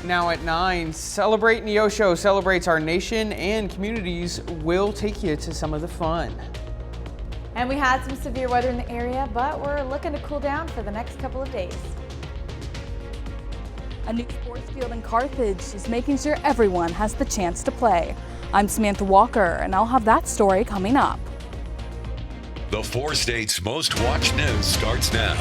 Now at 9, Celebrate Neosho celebrates our nation and communities. We'll take you to some of the fun. And we had some severe weather in the area, but we're looking to cool down for the next couple of days. A new sports field in Carthage is making sure everyone has the chance to play. I'm Samantha Walker, and I'll have that story coming up. The 4 states' most watched news starts now.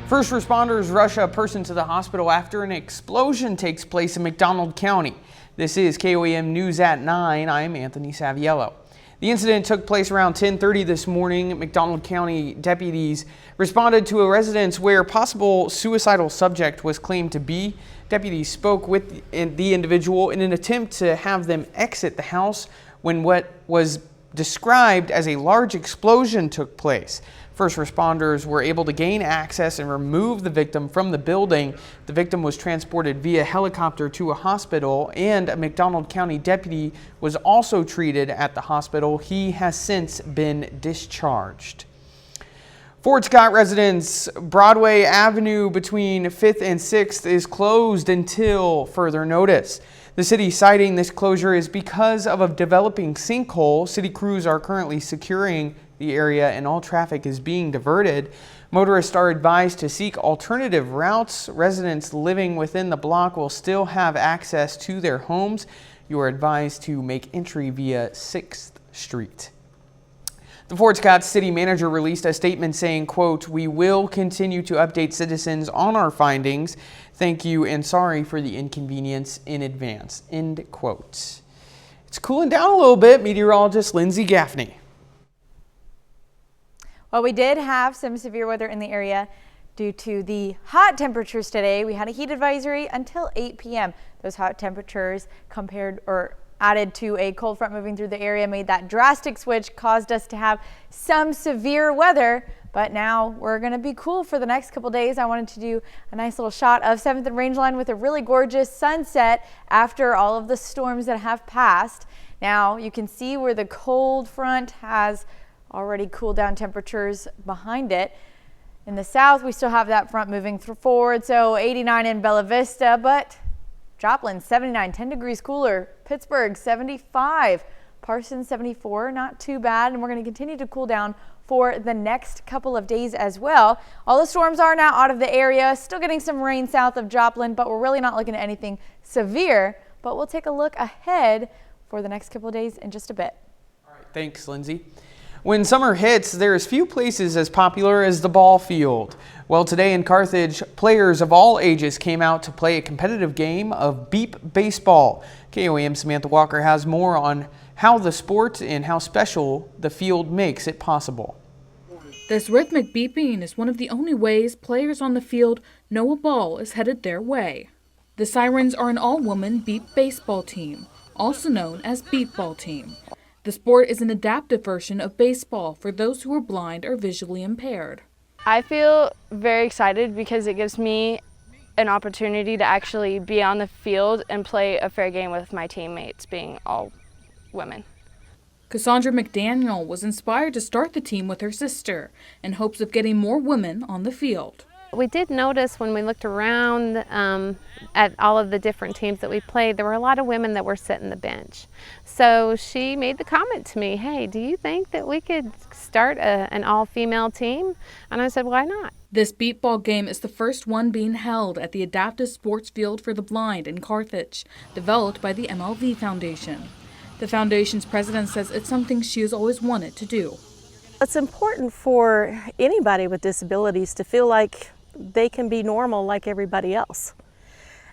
First responders rush a person to the hospital after an explosion takes place in McDonald County. This is KOAM News at 9. I'm Anthony Saviello. The incident took place around 10:30 this morning. McDonald County deputies responded to a residence where a possible suicidal subject was claimed to be. Deputies spoke with the individual in an attempt to have them exit the house when what was described as a large explosion took place. First responders were able to gain access and remove the victim from the building. The victim was transported via helicopter to a hospital, and a McDonald County deputy was also treated at the hospital. He has since been discharged. Fort Scott residents, Broadway Avenue between 5th and 6th is closed until further notice. The city citing this closure is because of a developing sinkhole. City crews are currently securing the area and all traffic is being diverted. Motorists are advised to seek alternative routes. Residents living within the block will still have access to their homes. You are advised to make entry via 6th Street. The Fort Scott city manager released a statement saying, quote, "We will continue to update citizens on our findings. Thank you and sorry for the inconvenience in advance," end quote. It's cooling down a little bit. Meteorologist Lindsay Gaffney. Well, we did have some severe weather in the area due to the hot temperatures today. We had a heat advisory until 8 p.m. Those hot temperatures added to a cold front moving through the area made that drastic switch, caused us to have some severe weather. But now we're going to be cool for the next couple days. I wanted to do a nice little shot of 7th and Rangeline with a really gorgeous sunset after all of the storms that have passed. Now you can see where the cold front has already cooled down temperatures behind it. In the south, we still have that front moving forward, so 89 in Bella Vista, but Joplin 79, 10 degrees cooler. Pittsburgh 75, Parsons 74, not too bad, and we're going to continue to cool down for the next couple of days as well. All the storms are now out of the area, still getting some rain south of Joplin, but we're really not looking at anything severe, but we'll take a look ahead for the next couple of days in just a bit. All right, thanks, Lindsay. When summer hits, there is few places as popular as the ball field. Well, today in Carthage, players of all ages came out to play a competitive game of beep baseball. KOAM Samantha Walker has more on how the sport and how special the field makes it possible. This rhythmic beeping is one of the only ways players on the field know a ball is headed their way. The Sirens are an all-woman beep baseball team, also known as beep ball team. The sport is an adaptive version of baseball for those who are blind or visually impaired. I feel very excited because it gives me an opportunity to actually be on the field and play a fair game with my teammates, being all women. Cassandra McDaniel was inspired to start the team with her sister in hopes of getting more women on the field. We did notice when we looked around at all of the different teams that we played, there were a lot of women that were sitting the bench. So she made the comment to me, "Hey, do you think that we could start an all-female team?" And I said, "Why not?" This beep ball game is the first one being held at the Adaptive Sports Field for the Blind in Carthage, developed by the MLV Foundation. The foundation's president says it's something she has always wanted to do. It's important for anybody with disabilities to feel like they can be normal like everybody else.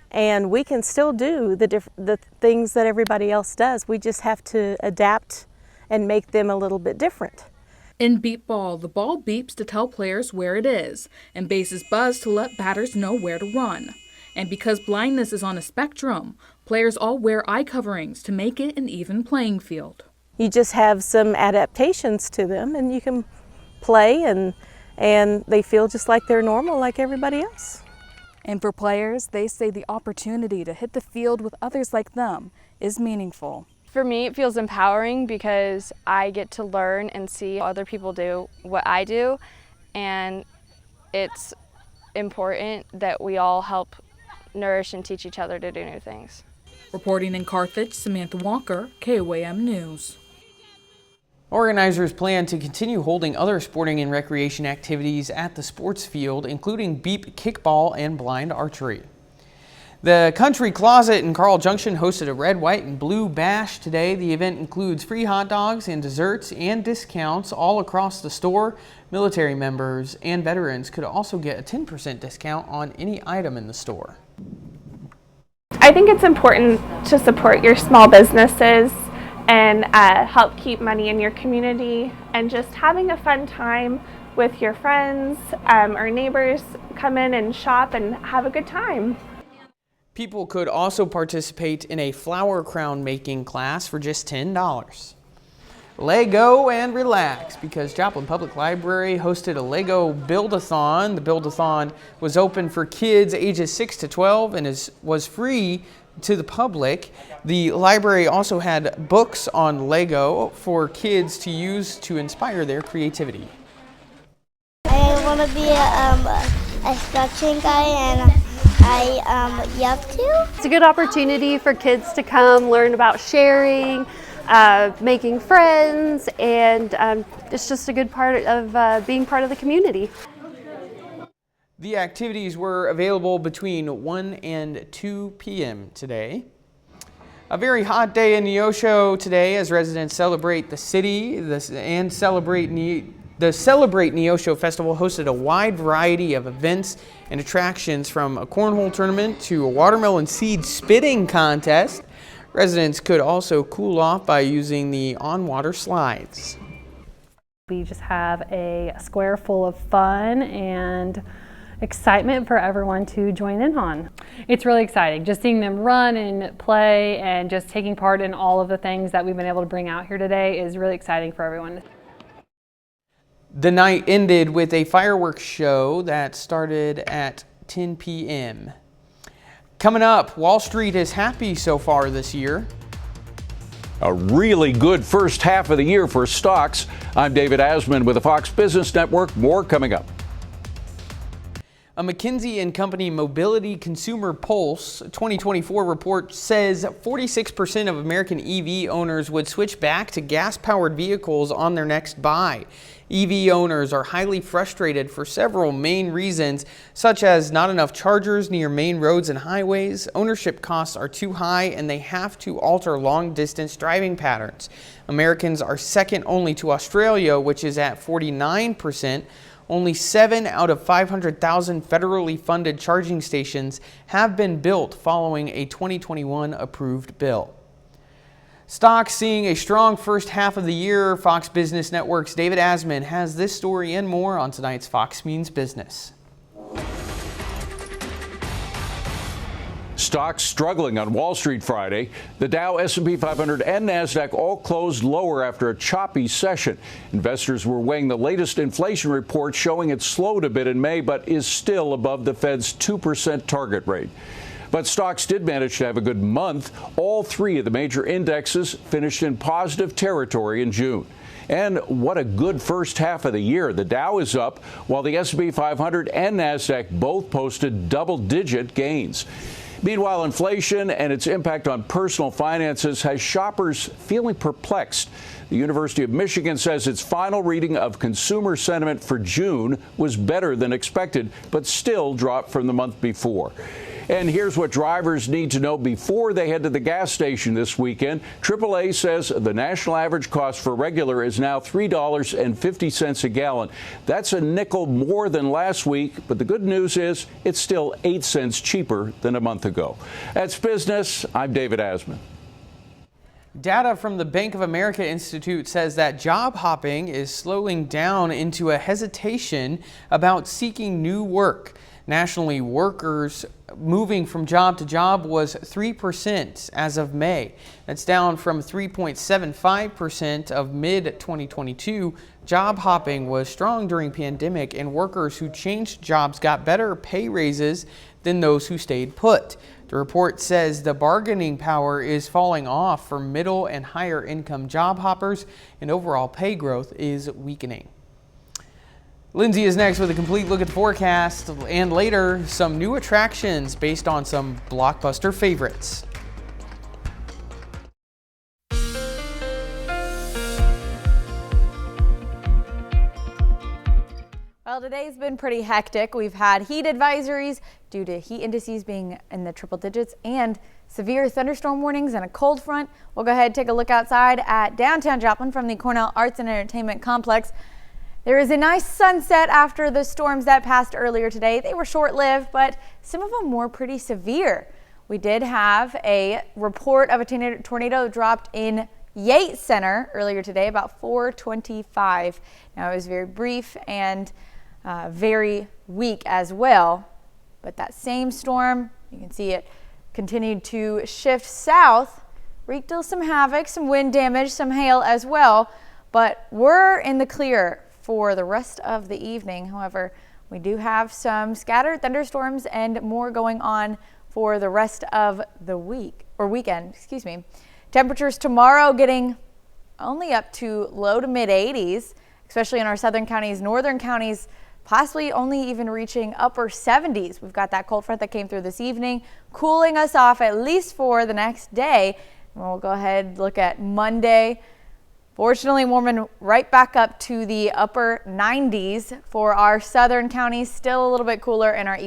And we can still do the things that everybody else does. We just have to adapt and make them a little bit different. In beep ball, the ball beeps to tell players where it is, and bases buzz to let batters know where to run. And because blindness is on a spectrum, players all wear eye coverings to make it an even playing field. You just have some adaptations to them and you can play and they feel just like they're normal like everybody else. And for players, they say the opportunity to hit the field with others like them is meaningful. For me, it feels empowering because I get to learn and see other people do what I do, and it's important that we all help nourish and teach each other to do new things. Reporting in Carthage, Samantha Walker, KOAM News. Organizers plan to continue holding other sporting and recreation activities at the sports field, including beep kickball and blind archery. The Country Closet in Carl Junction hosted a red, white, and blue bash today. The event includes free hot dogs and desserts and discounts all across the store. Military members and veterans could also get a 10% discount on any item in the store. I think it's important to support your small businesses and help keep money in your community, and just having a fun time with your friends or neighbors. Come in and shop and have a good time. People could also participate in a flower crown making class for just $10. Lego and relax, because Joplin Public Library hosted a Lego Build-a-thon. The Build-a-thon was open for kids ages 6 to 12 and was free to the public. The library also had books on Lego for kids to use to inspire their creativity. I want to be a construction guy, and I love to. It's a good opportunity for kids to come learn about sharing, making friends, and it's just a good part of being part of the community. The activities were available between 1 and 2 p.m. today. A very hot day in Neosho today as residents celebrate the city and celebrate the Celebrate Neosho Festival hosted a wide variety of events and attractions, from a cornhole tournament to a watermelon seed spitting contest. Residents could also cool off by using the on-water slides. We just have a square full of fun and excitement for everyone to join in on. It's really exciting just seeing them run and play, and just taking part in all of the things that we've been able to bring out here today is really exciting for everyone. The night ended with a fireworks show that started at 10 p.m. Coming up, Wall Street is happy so far this year. A really good first half of the year for stocks. I'm David Asman with the Fox Business Network. More coming up. A McKinsey & Company Mobility Consumer Pulse 2024 report says 46% of American EV owners would switch back to gas-powered vehicles on their next buy. EV owners are highly frustrated for several main reasons, such as not enough chargers near main roads and highways, ownership costs are too high, and they have to alter long-distance driving patterns. Americans are second only to Australia, which is at 49%. Only 7 out of 500,000 federally funded charging stations have been built following a 2021 approved bill. Stocks seeing a strong first half of the year. Fox Business Network's David Asman has this story and more on tonight's Fox Means Business. Stocks struggling on Wall Street Friday. The Dow, S&P 500, and Nasdaq all closed lower after a choppy session. Investors were weighing the latest inflation report, showing it slowed a bit in May, but is still above the Fed's 2% target rate. But stocks did manage to have a good month. All three of the major indexes finished in positive territory in June. And what a good first half of the year. The Dow is up, while the S&P 500 and Nasdaq both posted double-digit gains. Meanwhile, inflation and its impact on personal finances has shoppers feeling perplexed. The University of Michigan says its final reading of consumer sentiment for June was better than expected, but still dropped from the month before. And here's what drivers need to know before they head to the gas station this weekend. AAA says the national average cost for regular is now $3.50 a gallon. That's a nickel more than last week, but the good news is it's still 8 cents cheaper than a month ago. That's business. I'm David Asman. Data from the Bank of America Institute says that job hopping is slowing down into a hesitation about seeking new work. Nationally, workers moving from job to job was 3% as of May. That's down from 3.75% of mid-2022. Job hopping was strong during pandemic, and workers who changed jobs got better pay raises than those who stayed put. The report says the bargaining power is falling off for middle and higher income job hoppers, and overall pay growth is weakening. Lindsay is next with a complete look at the forecast, and later, some new attractions based on some blockbuster favorites. Well, today's been pretty hectic. We've had heat advisories due to heat indices being in the triple digits and severe thunderstorm warnings and a cold front. We'll go ahead and take a look outside at downtown Joplin from the Cornell Arts and Entertainment Complex. There is a nice sunset after the storms that passed earlier today. They were short-lived, but some of them were pretty severe. We did have a report of a tornado dropped in Yates Center earlier today, about 4:25. Now, it was very brief and very weak as well, but that same storm, you can see it continued to shift south, wreaked some havoc, some wind damage, some hail as well, but we're in the clear for the rest of the evening. However, we do have some scattered thunderstorms and more going on for the rest of the weekend, excuse me. Temperatures tomorrow getting only up to low to mid 80s, especially in our southern counties, northern counties, possibly only even reaching upper 70s. We've got that cold front that came through this evening, cooling us off at least for the next day. And we'll go ahead and look at Monday. Fortunately, warming right back up to the upper 90s for our southern counties, still a little bit cooler in our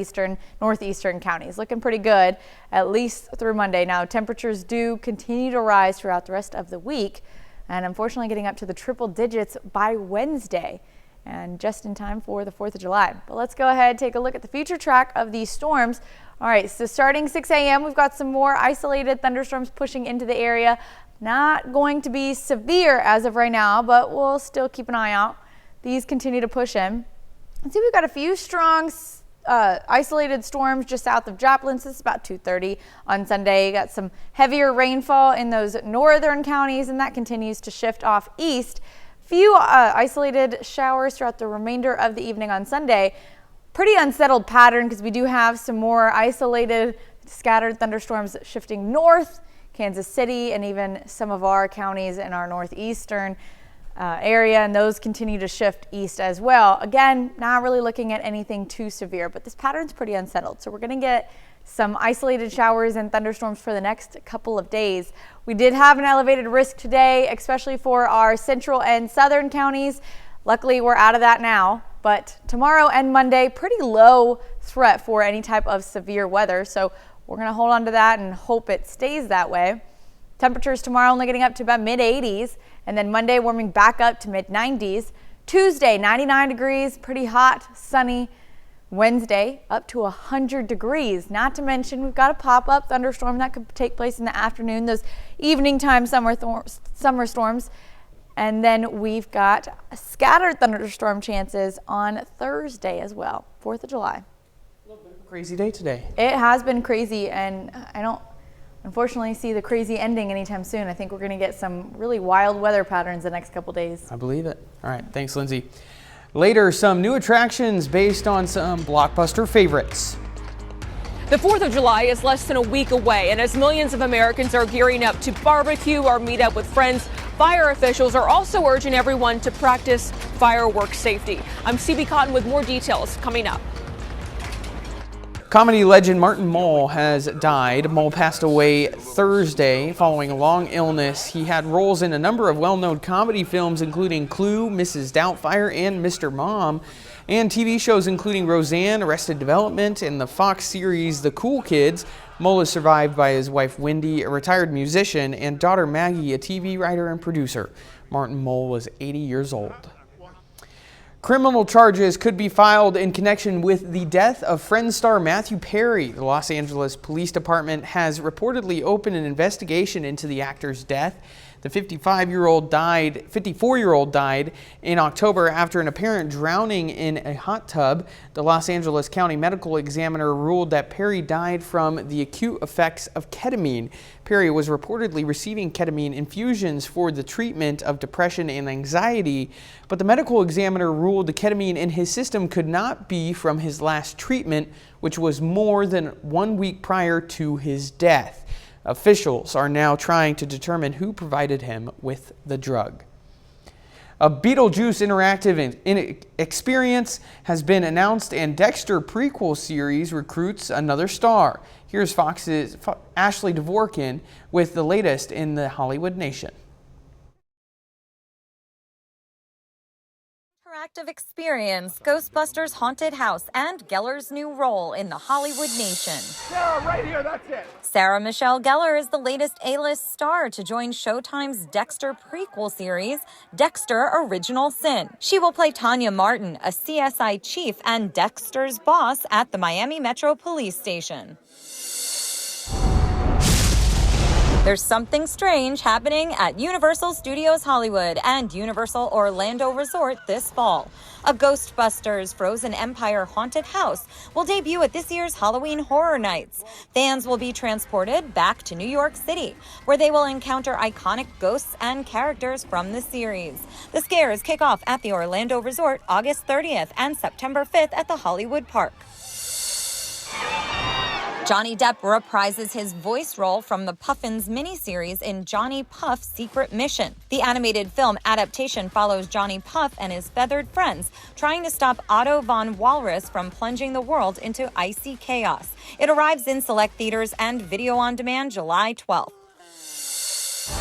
northeastern counties. Looking pretty good, at least through Monday. Now, temperatures do continue to rise throughout the rest of the week, and unfortunately getting up to the triple digits by Wednesday, and just in time for the 4th of July. But let's go ahead and take a look at the future track of these storms. All right, so starting 6 a.m., we've got some more isolated thunderstorms pushing into the area. Not going to be severe as of right now, but we'll still keep an eye out. These continue to push in. Let's see, we've got a few strong isolated storms just south of Joplin. This is about 2:30 on Sunday. You got some heavier rainfall in those northern counties, and that continues to shift off east. Few isolated showers throughout the remainder of the evening on Sunday. Pretty unsettled pattern because we do have some more isolated scattered thunderstorms shifting north, Kansas City, and even some of our counties in our northeastern area, and those continue to shift east as well. Again, not really looking at anything too severe, but this pattern's pretty unsettled. So we're going to get some isolated showers and thunderstorms for the next couple of days. We did have an elevated risk today, especially for our central and southern counties. Luckily, we're out of that now, but tomorrow and Monday, pretty low threat for any type of severe weather. So we're going to hold on to that and hope it stays that way. Temperatures tomorrow only getting up to about mid 80s, and then Monday warming back up to mid 90s. Tuesday, 99 degrees, pretty hot, sunny. Wednesday, up to 100 degrees. Not to mention, we've got a pop-up thunderstorm that could take place in the afternoon, those evening time summer storms. And then we've got scattered thunderstorm chances on Thursday as well, 4th of July. Crazy day today. It has been crazy, and I don't unfortunately see the crazy ending anytime soon. I think we're going to get some really wild weather patterns the next couple days. I believe it. All right, thanks, Lindsay. Later, some new attractions based on some blockbuster favorites. The 4th of July is less than a week away, and as millions of Americans are gearing up to barbecue or meet up with friends, fire officials are also urging everyone to practice fireworks safety. I'm CB Cotton with more details coming up. Comedy legend Martin Mull has died. Mull passed away Thursday following a long illness. He had roles in a number of well-known comedy films, including Clue, Mrs. Doubtfire, and Mr. Mom, and TV shows including Roseanne, Arrested Development, and the Fox series The Cool Kids. Mull is survived by his wife Wendy, a retired musician, and daughter Maggie, a TV writer and producer. Martin Mull was 80 years old. Criminal charges could be filed in connection with the death of Friends star Matthew Perry. The Los Angeles Police Department has reportedly opened an investigation into the actor's death. The 54-year-old died in October after an apparent drowning in a hot tub. The Los Angeles County Medical Examiner ruled that Perry died from the acute effects of ketamine. Perry was reportedly receiving ketamine infusions for the treatment of depression and anxiety, but the medical examiner ruled the ketamine in his system could not be from his last treatment, which was more than 1 week prior to his death. Officials are now trying to determine who provided him with the drug. A Beetlejuice interactive experience has been announced, and Dexter prequel series recruits another star. Here's Fox's Ashley Dvorkin with the latest in the Hollywood Nation. Interactive experience, Ghostbusters Haunted House, and Gellar's new role in the Hollywood Nation. Sarah, right here, that's it. Sarah Michelle Gellar is the latest A-list star to join Showtime's Dexter prequel series, Dexter Original Sin. She will play Tanya Martin, a CSI chief and Dexter's boss at the Miami Metro Police Station. There's something strange happening at Universal Studios Hollywood and Universal Orlando Resort this fall. A Ghostbusters Frozen Empire haunted house will debut at this year's Halloween Horror Nights. Fans will be transported back to New York City, where they will encounter iconic ghosts and characters from the series. The scares kick off at the Orlando Resort August 30th and September 5th at the Hollywood Park. Johnny Depp reprises his voice role from the Puffins miniseries in Johnny Puff's Secret Mission. The animated film adaptation follows Johnny Puff and his feathered friends trying to stop Otto von Walrus from plunging the world into icy chaos. It arrives in select theaters and video on demand July 12th.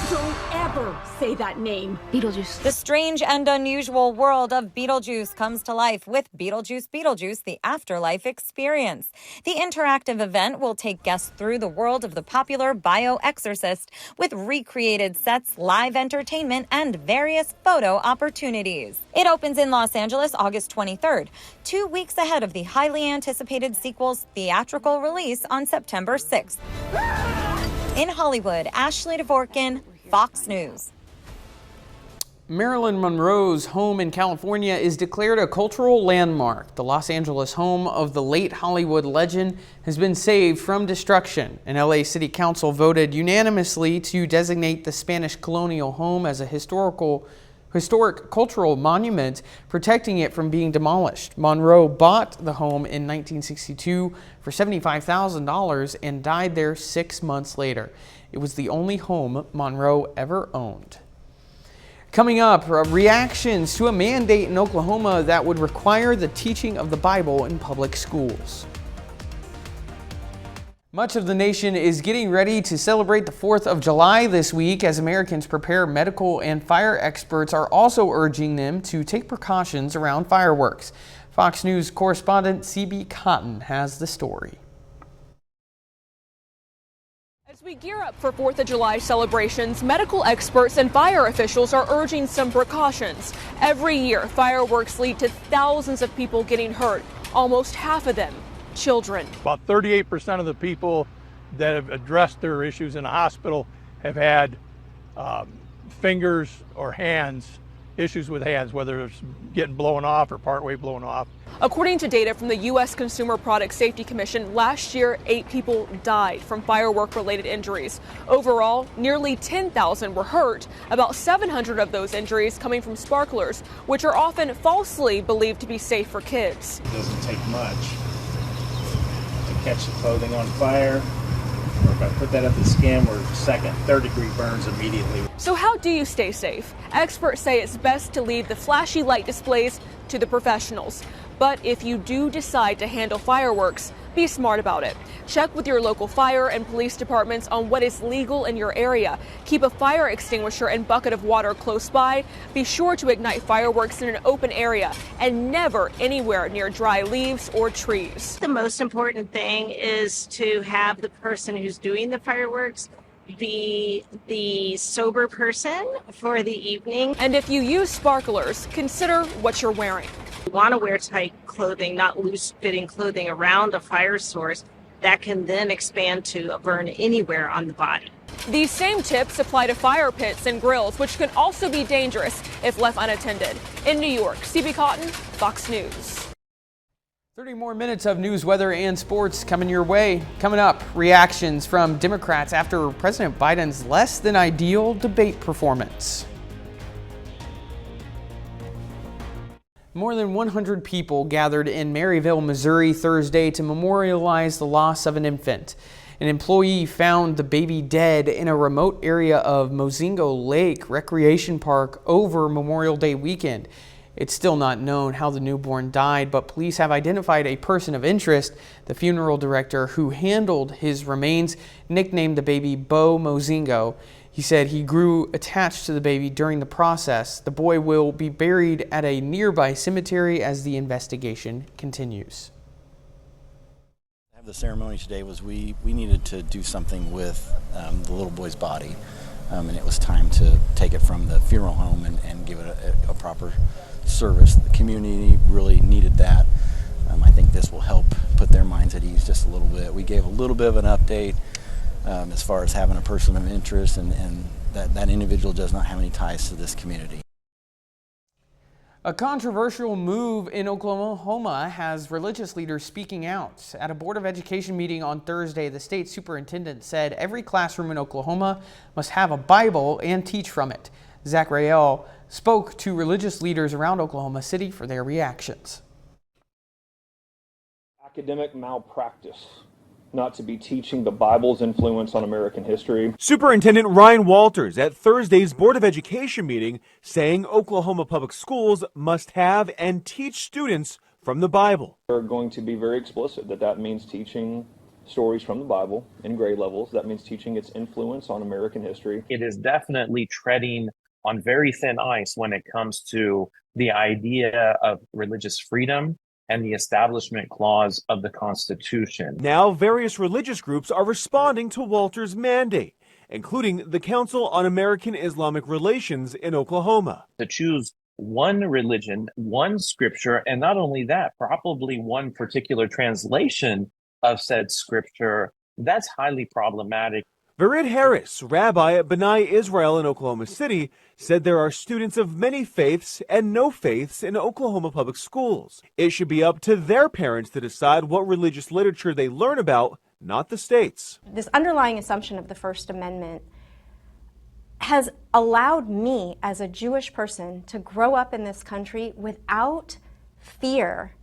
Don't ever say that name. Beetlejuice. The strange and unusual world of Beetlejuice comes to life with Beetlejuice, the Afterlife Experience. The interactive event will take guests through the world of the popular bioexorcist with recreated sets, live entertainment, and various photo opportunities. It opens in Los Angeles August 23rd, 2 weeks ahead of the highly anticipated sequel's theatrical release on September 6th. In Hollywood, Ashley Dvorkin, Fox News. Marilyn Monroe's home in California is declared a cultural landmark. The Los Angeles home of the late Hollywood legend has been saved from destruction. An LA City Council voted unanimously to designate the Spanish colonial home as a historic cultural monument, protecting it from being demolished. Monroe bought the home in 1962 for $75,000 and died there 6 months later. It was the only home Monroe ever owned. Coming up, reactions to a mandate in Oklahoma that would require the teaching of the Bible in public schools. Much of the nation is getting ready to celebrate the 4th of July this week as Americans prepare. Medical and fire experts are also urging them to take precautions around fireworks. Fox News correspondent CB Cotton has the story. As we gear up for 4th of July celebrations, medical experts and fire officials are urging some precautions. Every year, fireworks lead to thousands of people getting hurt, almost half of them children. About 38% of the people that have addressed their issues in a hospital have had fingers or hands, issues with hands, whether it's getting blown off or partway blown off. According to data from the U.S. Consumer Product Safety Commission, last year 8 people died from firework-related injuries. Overall, nearly 10,000 were hurt, about 700 of those injuries coming from sparklers, which are often falsely believed to be safe for kids. It doesn't take much to catch the clothing on fire, or if I put that up the skin, we're second, third-degree burns immediately. So how do you stay safe? Experts say it's best to leave the flashy light displays to the professionals. But if you do decide to handle fireworks, be smart about it. Check with your local fire and police departments on what is legal in your area. Keep a fire extinguisher and bucket of water close by. Be sure to ignite fireworks in an open area and never anywhere near dry leaves or trees. The most important thing is to have the person who's doing the fireworks be the sober person for the evening. And if you use sparklers, consider what you're wearing. You want to wear tight clothing, not loose-fitting clothing around a fire source that can then expand to a burn anywhere on the body. These same tips apply to fire pits and grills, which can also be dangerous if left unattended. In New York, CB Cotton, Fox News. 30 more minutes of news, weather, and sports coming your way. Coming up, reactions from Democrats after President Biden's less than ideal debate performance. More than 100 people gathered in Maryville, Missouri Thursday to memorialize the loss of an infant. An employee found the baby dead in a remote area of Mozingo Lake Recreation Park over Memorial Day weekend. It's still not known how the newborn died, but police have identified a person of interest. The funeral director who handled his remains nicknamed the baby Bo Mozingo. He said he grew attached to the baby during the process. The boy will be buried at a nearby cemetery as the investigation continues. The ceremony today was we needed to do something with the little boy's body, and it was time to take it from the funeral home and give it a proper service. The community really needed that. I think this will help put their minds at ease just a little bit. We gave a little bit of an update as far as having a person of interest, and that individual does not have any ties to this community. A controversial move in Oklahoma has religious leaders speaking out. At a Board of Education meeting on Thursday, the state superintendent said every classroom in Oklahoma must have a Bible and teach from it. Zach Rael spoke to religious leaders around Oklahoma City for their reactions. Academic malpractice not to be teaching the Bible's influence on American history. Superintendent Ryan Walters at Thursday's Board of Education meeting saying Oklahoma public schools must have and teach students from the Bible. We're going to be very explicit that means teaching stories from the Bible in grade levels. That means teaching its influence on American history. It is definitely treading on very thin ice when it comes to the idea of religious freedom and the Establishment Clause of the Constitution. Now, various religious groups are responding to Walters' mandate, including the Council on American Islamic Relations in Oklahoma. To choose one religion, one scripture, and not only that, probably one particular translation of said scripture, that's highly problematic. Vered Harris, rabbi at B'nai Israel in Oklahoma City, said there are students of many faiths and no faiths in Oklahoma public schools. It should be up to their parents to decide what religious literature they learn about, not the state's. This underlying assumption of the First Amendment has allowed me as a Jewish person to grow up in this country without fear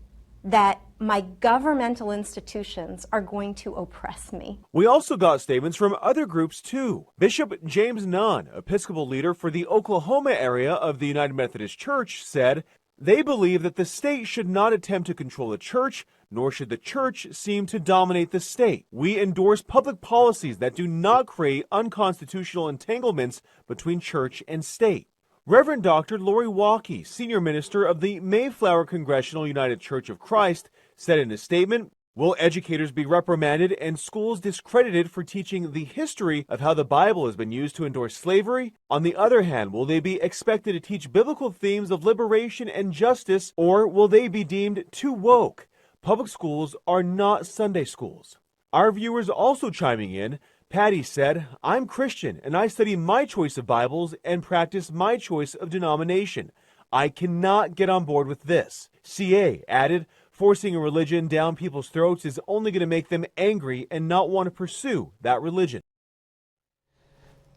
that my governmental institutions are going to oppress me. We also got statements from other groups too. Bishop James Nunn, Episcopal leader for the Oklahoma area of the United Methodist Church, said they believe that the state should not attempt to control the church, nor should the church seem to dominate the state. We endorse public policies that do not create unconstitutional entanglements between church and state. Reverend Dr. Lori Walke, senior minister of the Mayflower Congregational United Church of Christ, said in a statement, "Will educators be reprimanded and schools discredited for teaching the history of how the Bible has been used to endorse slavery? On the other hand, will they be expected to teach biblical themes of liberation and justice, or will they be deemed too woke? Public schools are not Sunday schools." Our viewers also chiming in. Patty said, "I'm Christian and I study my choice of Bibles and practice my choice of denomination. I cannot get on board with this." CA added, "Forcing a religion down people's throats is only going to make them angry and not want to pursue that religion."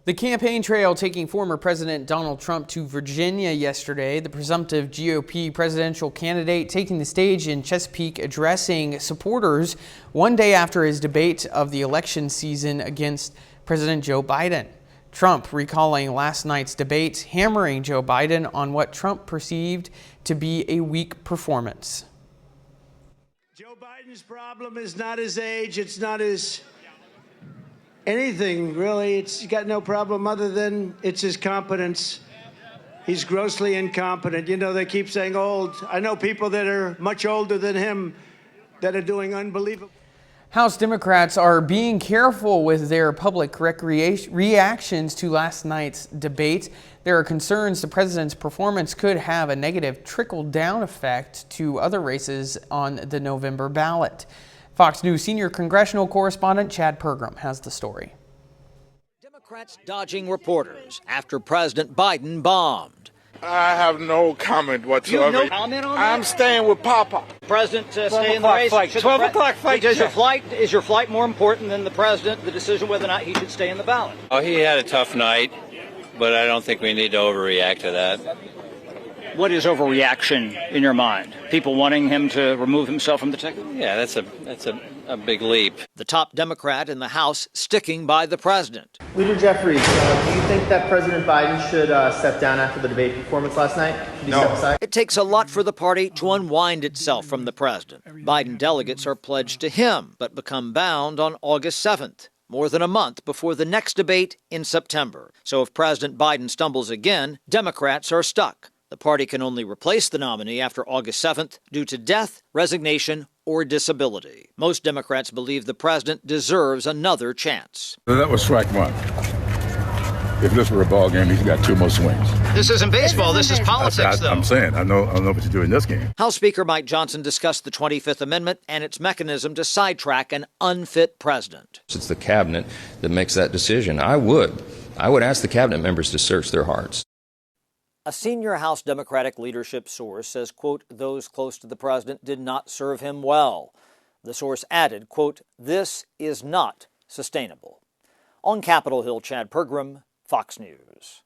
The campaign trail taking former President Donald Trump to Virginia yesterday. The presumptive GOP presidential candidate taking the stage in Chesapeake addressing supporters one day after his debate of the election season against President Joe Biden. Trump recalling last night's debate, hammering Joe Biden on what Trump perceived to be a weak performance. Joe Biden's problem is not his age, it's not his anything, really. It's got no problem other than it's his competence. He's grossly incompetent. You know, they keep saying old. I know people that are much older than him that are doing unbelievable. House Democrats are being careful with their public reactions to last night's debate. There are concerns the president's performance could have a negative trickle-down effect to other races on the November ballot. Fox News senior congressional correspondent Chad Pergram has the story. Democrats dodging reporters after President Biden bombed. I have no comment whatsoever. You have no comment on that? I'm staying with Papa. President stay in the race. Flight. 12 o'clock flight. Is your flight more important than the president, the decision whether or not he should stay in the ballot? Oh, he had a tough night, but I don't think we need to overreact to that. What is overreaction in your mind? People wanting him to remove himself from the ticket? Yeah, that's a a big leap. The top Democrat in the House sticking by the president. Leader Jeffries, do you think that President Biden should step down after the debate performance last night? Should he step aside? It takes a lot for the party to unwind itself from the president. Biden delegates are pledged to him, but become bound on August 7th. More than a month before the next debate in September. So if President Biden stumbles again, Democrats are stuck. The party can only replace the nominee after August 7th due to death, resignation, or disability. Most Democrats believe the president deserves another chance. That was strike one. If this were a ball game, he's got two more swings. This isn't baseball, this is politics, though. I'm saying, I know what you do in this game. House Speaker Mike Johnson discussed the 25th Amendment and its mechanism to sidetrack an unfit president. It's the cabinet that makes that decision. I would ask the cabinet members to search their hearts. A senior House Democratic leadership source says, quote, those close to the president did not serve him well. The source added, quote, this is not sustainable. On Capitol Hill, Chad Pergram, Fox News.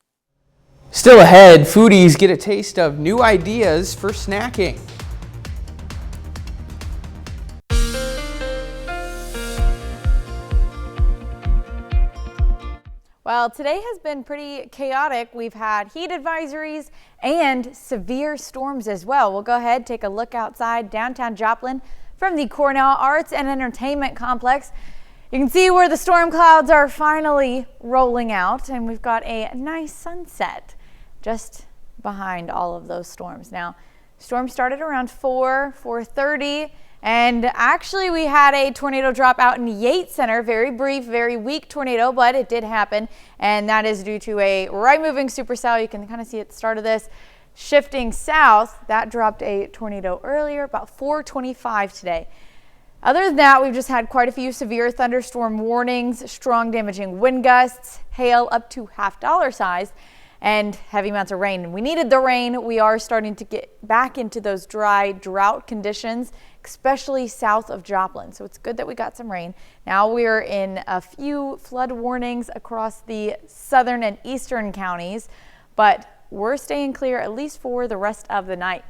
Still ahead, foodies get a taste of new ideas for snacking. Well, today has been pretty chaotic. We've had heat advisories and severe storms as well. We'll go ahead, take a look outside downtown Joplin from the Cornell Arts and Entertainment Complex. You can see where the storm clouds are finally rolling out, and we've got a nice sunset just behind all of those storms. Now, storm started around 4:30, and actually we had a tornado drop out in Yates Center. Very brief, very weak tornado, but it did happen, and that is due to a right-moving supercell. You can kind of see at the start of this shifting south. That dropped a tornado earlier, about 4:25 today. Other than that, we've just had quite a few severe thunderstorm warnings, strong damaging wind gusts, hail up to $half size, and heavy amounts of rain. We needed the rain. We are starting to get back into those dry drought conditions, especially south of Joplin. So it's good that we got some rain. Now we're in a few flood warnings across the southern and eastern counties, but we're staying clear at least for the rest of the night.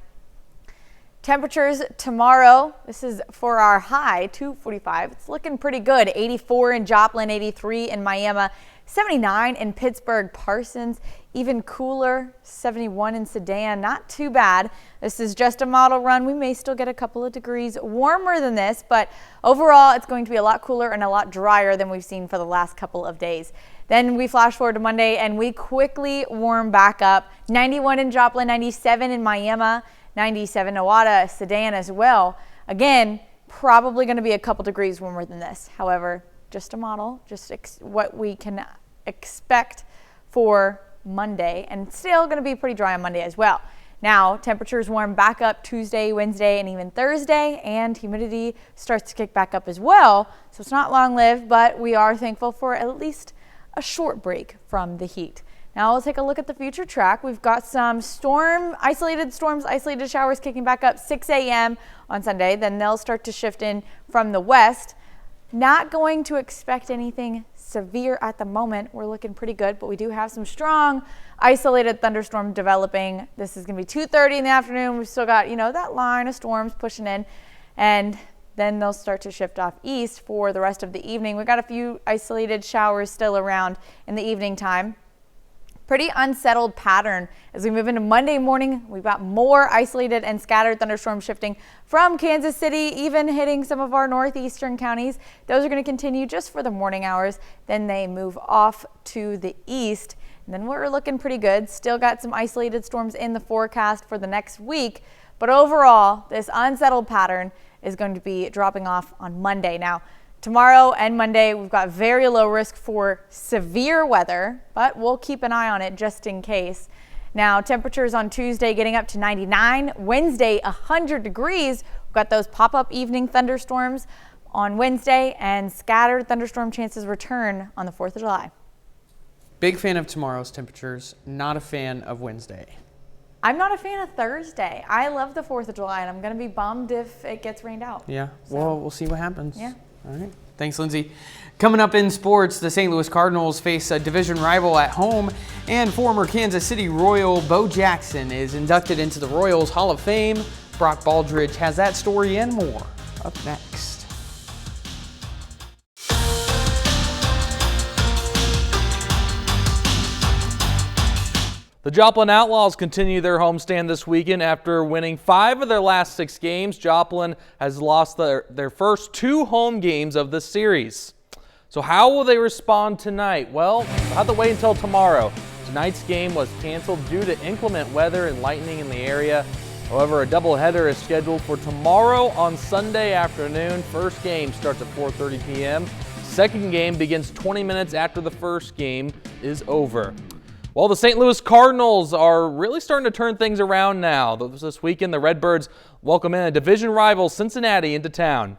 Temperatures tomorrow, this is for our high, 245. It's looking pretty good. 84 in Joplin, 83 in Miami, 79 in Pittsburgh, Parsons, even cooler, 71 in Sedan. Not too bad. This is just a model run. We may still get a couple of degrees warmer than this, but overall it's going to be a lot cooler and a lot drier than we've seen for the last couple of days. Then we flash forward to Monday and we quickly warm back up. 91 in Joplin, 97 in Miami, 97 Nowata, Sedan as well. Again, probably going to be a couple degrees warmer than this. However, just a model, just what we can expect for Monday, and still going to be pretty dry on Monday as well. Now, temperatures warm back up Tuesday, Wednesday, and even Thursday, and humidity starts to kick back up as well. So it's not long-lived, but we are thankful for at least a short break from the heat. Now we'll take a look at the future track. We've got some isolated storms, isolated showers kicking back up 6 a.m. on Sunday. Then they'll start to shift in from the west. Not going to expect anything severe at the moment. We're looking pretty good, but we do have some strong isolated thunderstorm developing. This is going to be 2:30 in the afternoon. We've still got, that line of storms pushing in, and then they'll start to shift off east for the rest of the evening. We've got a few isolated showers still around in the evening time. Pretty unsettled pattern as we move into Monday morning. We've got more isolated and scattered thunderstorms shifting from Kansas City, even hitting some of our northeastern counties. Those are going to continue just for the morning hours. Then they move off to the east. And then we're looking pretty good. Still got some isolated storms in the forecast for the next week. But overall, this unsettled pattern is going to be dropping off on Monday. Now, tomorrow and Monday, we've got very low risk for severe weather, but we'll keep an eye on it just in case. Now, temperatures on Tuesday getting up to 99, Wednesday 100 degrees. We've got those pop-up evening thunderstorms on Wednesday, and scattered thunderstorm chances return on the 4th of July. Big fan of tomorrow's temperatures, not a fan of Wednesday. I'm not a fan of Thursday. I love the 4th of July, and I'm going to be bummed if it gets rained out. Yeah, well, we'll see what happens. Yeah. All right. Thanks, Lindsay. Coming up in sports, the St. Louis Cardinals face a division rival at home, and former Kansas City Royal Bo Jackson is inducted into the Royals Hall of Fame. Brock Baldridge has that story and more up next. The Joplin Outlaws continue their homestand this weekend after winning 5 of their last 6 games. Joplin has lost their first 2 home games of the series. So how will they respond tonight? Well, we'll have to wait until tomorrow. Tonight's game was canceled due to inclement weather and lightning in the area. However, a doubleheader is scheduled for tomorrow on Sunday afternoon. First game starts at 4:30 p.m. Second game begins 20 minutes after the first game is over. Well, the St. Louis Cardinals are really starting to turn things around now. This weekend, the Redbirds welcome in a division rival, Cincinnati, into town.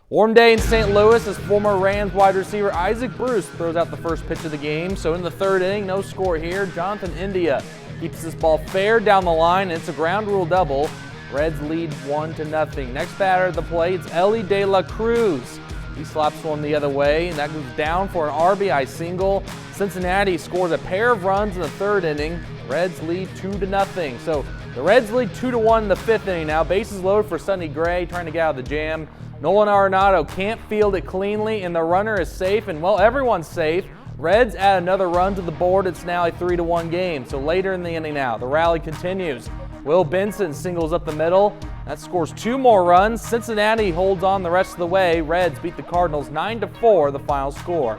Warm day in St. Louis as former Rams wide receiver Isaac Bruce throws out the first pitch of the game. So in the third inning, no score here. Jonathan India keeps this ball fair down the line, and it's a ground rule double. Reds lead 1-0. Next batter at the plate, it's Ellie De La Cruz. He slaps one the other way, and that goes down for an RBI single. Cincinnati scores a pair of runs in the third inning. Reds lead 2-0. So the Reds lead 2-1 in the fifth inning now. Bases loaded for Sonny Gray trying to get out of the jam. Nolan Arenado can't field it cleanly, and the runner is safe, and well, everyone's safe. Reds add another run to the board. It's now a 3-1 game. So later in the inning now, the rally continues. Will Benson singles up the middle. That scores 2 more runs. Cincinnati holds on the rest of the way. Reds beat the Cardinals 9-4, the final score.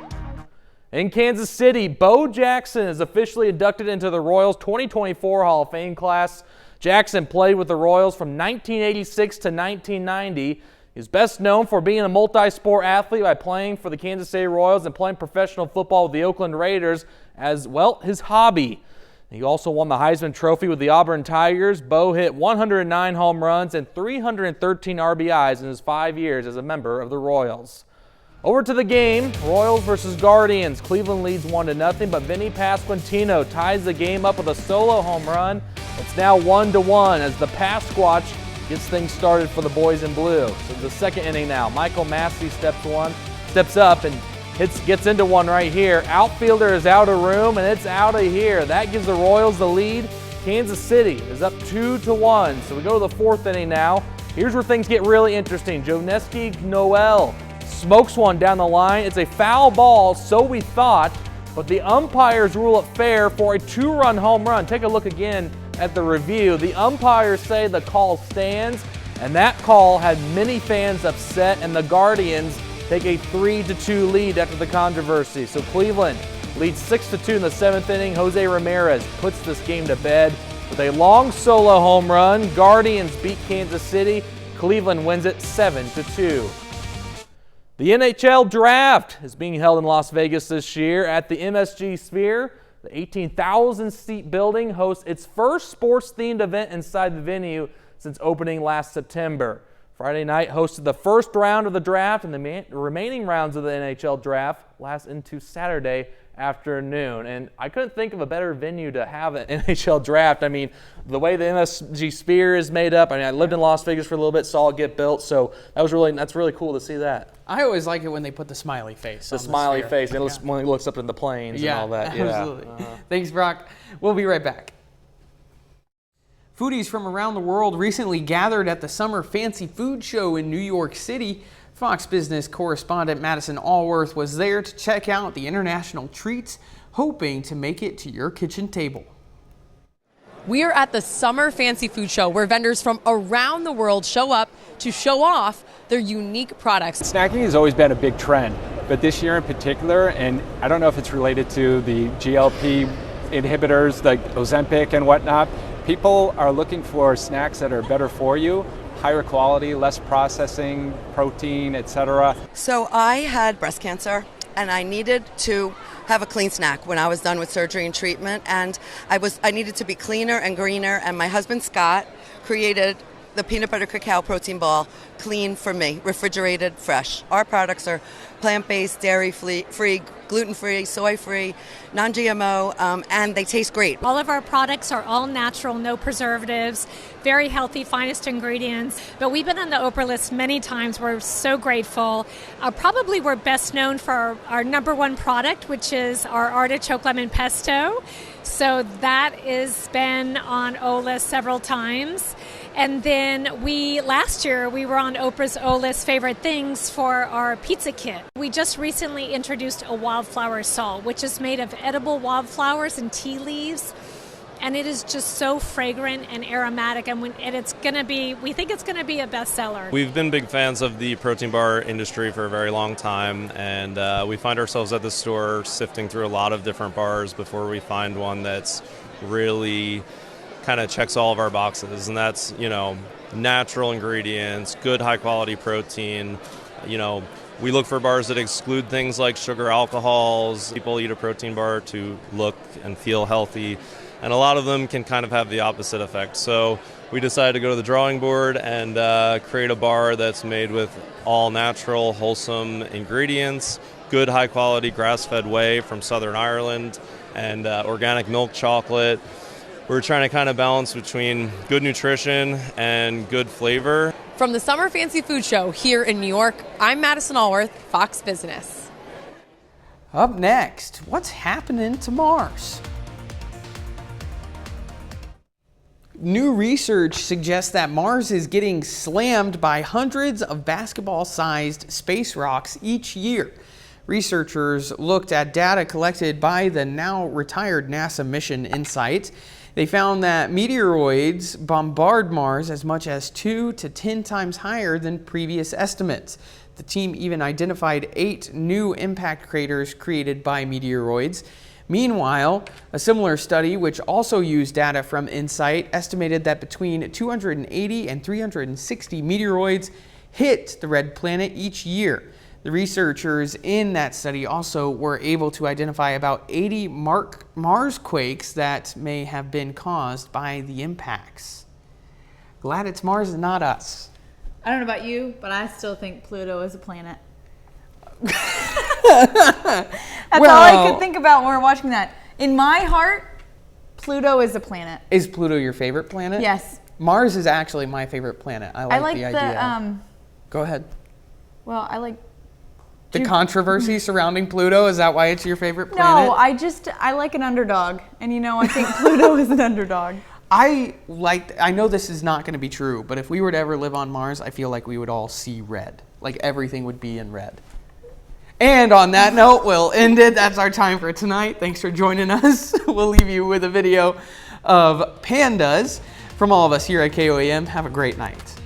In Kansas City, Bo Jackson is officially inducted into the Royals 2024 Hall of Fame class. Jackson played with the Royals from 1986 to 1990. He's best known for being a multi-sport athlete by playing for the Kansas City Royals and playing professional football with the Oakland Raiders as, well, his hobby. He also won the Heisman Trophy with the Auburn Tigers. Bo hit 109 home runs and 313 RBIs in his 5 years as a member of the Royals. Over to the game, Royals versus Guardians. Cleveland leads 1-0, but Vinny Pasquantino ties the game up with a solo home run. It's now 1-1 as the Pasquatch gets things started for the boys in blue. So the second inning now, Michael Massey steps up and gets into one right here. Outfielder is out of room, and it's out of here. That gives the Royals the lead. Kansas City is up 2-1. So we go to the fourth inning now. Here's where things get really interesting. Joneski Noel smokes one down the line. It's a foul ball, so we thought, but the umpires rule it fair for a 2-run home run. Take a look again at the review. The umpires say the call stands, and that call had many fans upset, and the Guardians take a 3-2 lead after the controversy. So Cleveland leads 6-2 in the seventh inning. Jose Ramirez puts this game to bed with a long solo home run. Guardians beat Kansas City. Cleveland wins it 7-2. The NHL Draft is being held in Las Vegas this year at the MSG Sphere. The 18,000-seat building hosts its first sports-themed event inside the venue since opening last September. Friday night hosted the first round of the draft, and the remaining rounds of the NHL Draft last into Saturday afternoon. And I couldn't think of a better venue to have an NHL Draft. I mean, the way the MSG Sphere is made up. I mean, I lived in Las Vegas for a little bit, saw it get built, so that's really cool to see that. I always like it when they put the smiley face. The smiley face, when he looks up in the planes and all that. Absolutely. Thanks, Brock. We'll be right back. Foodies from around the world recently gathered at the Summer Fancy Food Show in New York City. Fox Business correspondent Madison Allworth was there to check out the international treats, hoping to make it to your kitchen table. We are at the Summer Fancy Food Show, where vendors from around the world show up to show off their unique products. Snacking has always been a big trend, but this year in particular, and I don't know if it's related to the GLP inhibitors like Ozempic and whatnot, people are looking for snacks that are better for you, higher quality, less processing, protein, etc. So I had breast cancer, and I needed to have a clean snack when I was done with surgery and treatment, and I needed to be cleaner and greener, and my husband Scott created the peanut butter cacao protein ball, clean for me, refrigerated, fresh. Our products are plant-based, dairy-free, gluten-free, soy-free, non-GMO, and they taste great. All of our products are all natural, no preservatives, very healthy, finest ingredients. But we've been on the Oprah list many times. We're so grateful. Probably we're best known for our number one product, which is our artichoke lemon pesto. So that has been on O-List several times. And then last year, we were on Oprah's O-List favorite things for our pizza kit. We just recently introduced a wildflower salt, which is made of edible wildflowers and tea leaves. and it is just so fragrant and aromatic, and we think it's going to be a bestseller. We've been big fans of the protein bar industry for a very long time, and we find ourselves at the store sifting through a lot of different bars before we find one that's really kind of checks all of our boxes, and that's, natural ingredients, good high quality protein. We look for bars that exclude things like sugar, alcohols. People eat a protein bar to look and feel healthy, and a lot of them can kind of have the opposite effect. So we decided to go to the drawing board and create a bar that's made with all natural, wholesome ingredients, good high quality grass-fed whey from Southern Ireland, and organic milk chocolate. We're trying to kind of balance between good nutrition and good flavor. From the Summer Fancy Food Show here in New York, I'm Madison Allworth, Fox Business. Up next, what's happening to Mars? New research suggests that Mars is getting slammed by hundreds of basketball-sized space rocks each year. Researchers looked at data collected by the now retired NASA mission InSight. They found that meteoroids bombard Mars as much as 2 to 10 times higher than previous estimates. The team even identified 8 new impact craters created by meteoroids. Meanwhile, a similar study, which also used data from InSight, estimated that between 280 and 360 meteoroids hit the red planet each year. The researchers in that study also were able to identify about 80 Mars quakes that may have been caused by the impacts. Glad it's Mars and not us. I don't know about you, but I still think Pluto is a planet. That's all I could think about when we were watching that. In my heart, Pluto is a planet. Is Pluto your favorite planet? Yes. Mars is actually my favorite planet. I like the idea. Go ahead. Well, I like the controversy surrounding Pluto. Is that why it's your favorite planet? No, I like an underdog, and I think Pluto is an underdog. I know this is not going to be true, but if we were to ever live on Mars, I feel like we would all see red. Like everything would be in red. And on that note, we'll end it. That's our time for tonight. Thanks for joining us. We'll leave you with a video of pandas from all of us here at KOAM. Have a great night.